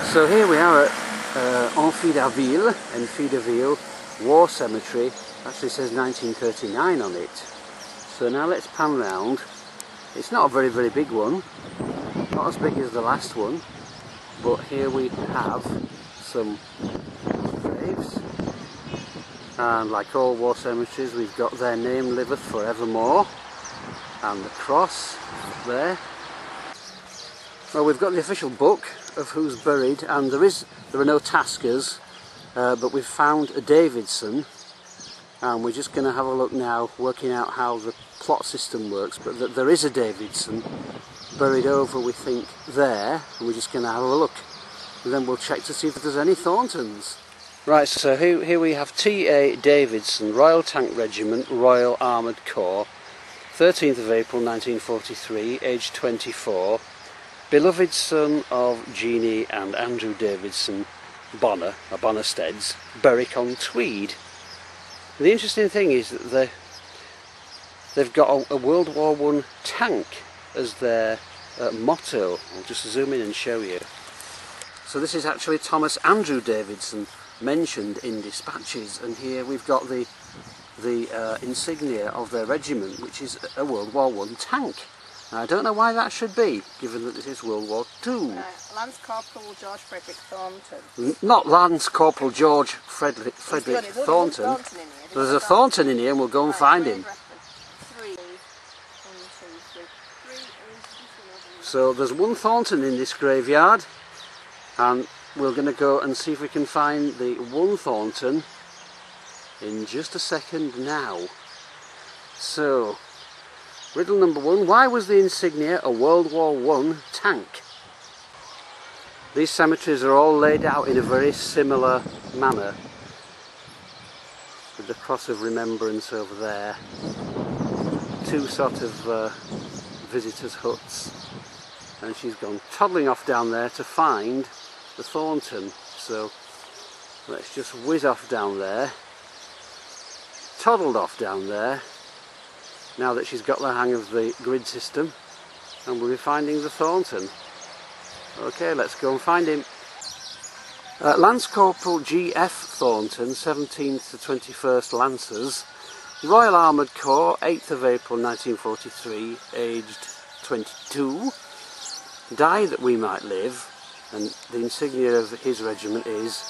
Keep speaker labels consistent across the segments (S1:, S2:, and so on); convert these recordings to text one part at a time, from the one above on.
S1: So here we are at Enfidaville War Cemetery. Actually says 1939 on it. So now let's pan round. It's not a very big one, not as big as the last one, but here we have some graves, and like all war cemeteries we've got "Their name liveth forevermore" and the cross there. Well, we've got the official book of who's buried, and there are no taskers, but we've found a Davidson, and we're just going to have a look now, working out how the plot system works. But there is a Davidson buried over, we think, there, and we're just going to have a look, and then we'll check to see if there's any Thorntons. Right, so here we have T.A. Davidson, Royal Tank Regiment, Royal Armoured Corps, 13th of April 1943, aged 24, beloved son of Jeannie and Andrew Davidson Bonner, or Bonnersteads, Berwick-on-Tweed. The interesting thing is that they've got a World War I tank as their motto. I'll just zoom in and show you. So this is actually Thomas Andrew Davidson, mentioned in dispatches, and here we've got the insignia of their regiment, which is a World War I tank. Now, I don't know why that should be, given that this is World War II.
S2: Lance Corporal George Frederick Thornton.
S1: Not Lance Corporal George Frederick Thornton. There's a Thornton in here, and we'll go and find him. So there's one Thornton in this graveyard, and we're going to go and see if we can find the one Thornton in just a second now. So, riddle number one: why was the insignia a World War I tank? These cemeteries are all laid out in a very similar manner, with the cross of remembrance over there, two sort of visitors' huts, and she's gone toddling off down there to find the Thornton. So let's just whiz off down there, toddled off down there, now that she's got the hang of the grid system, and we'll be finding the Thornton. Okay, let's go and find him. Lance Corporal G.F. Thornton, 17th to 21st Lancers, Royal Armoured Corps, 8th of April 1943, aged 22, died that we might live, and the insignia of his regiment is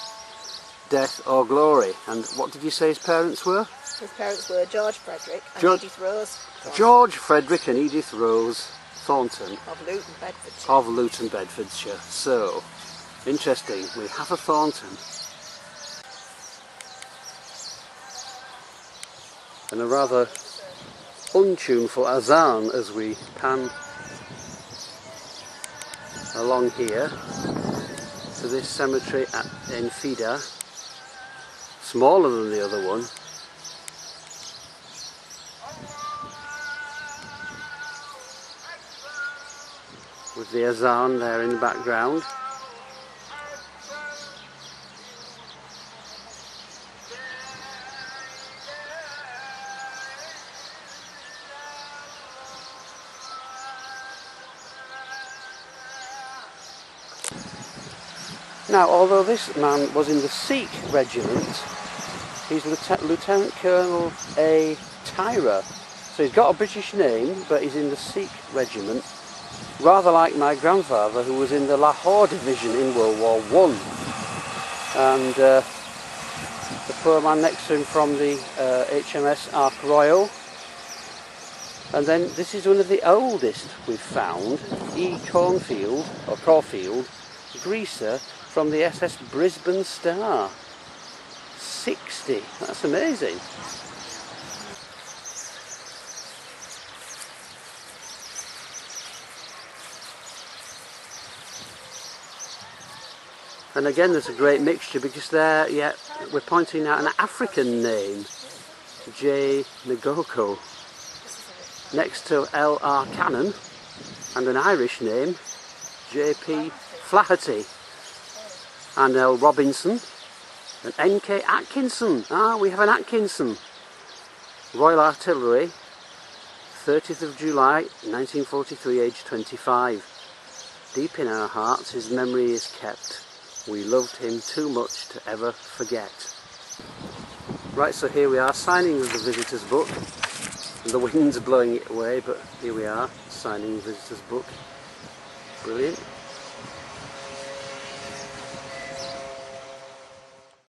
S1: Death or Glory. And what did you say his parents were?
S2: His parents were George Frederick and Edith Rose Thornton. George
S1: Frederick and Edith Rose Thornton.
S2: Of Luton, Bedfordshire.
S1: Of Luton, Bedfordshire. So, interesting, we have a Thornton. And a rather untuneful azan as we pan along here to this cemetery at Enfida, smaller than the other one. With the azan there in the background. Now, although this man was in the Sikh regiment, he's Lieutenant Colonel A. Tyra. So he's got a British name, but he's in the Sikh regiment, rather like my grandfather, who was in the Lahore Division in World War I. And the poor man next to him from the HMS Ark Royal. And then this is one of the oldest we've found, E. Cornfield, or Caulfield, greaser, from the SS Brisbane Star. 60, that's amazing. And again, there's a great mixture, because there, yeah, we're pointing out an African name, J. Ngoko, next to L.R. Cannon, and an Irish name, J.P. Flaherty, and L. Robinson, and N.K. Atkinson. Ah, we have an Atkinson. Royal Artillery, 30th of July 1943, aged 25. Deep in our hearts his memory is kept. We loved him too much to ever forget. Right, so here we are signing the visitor's book. The wind's blowing it away, but here we are signing the visitor's book. Brilliant.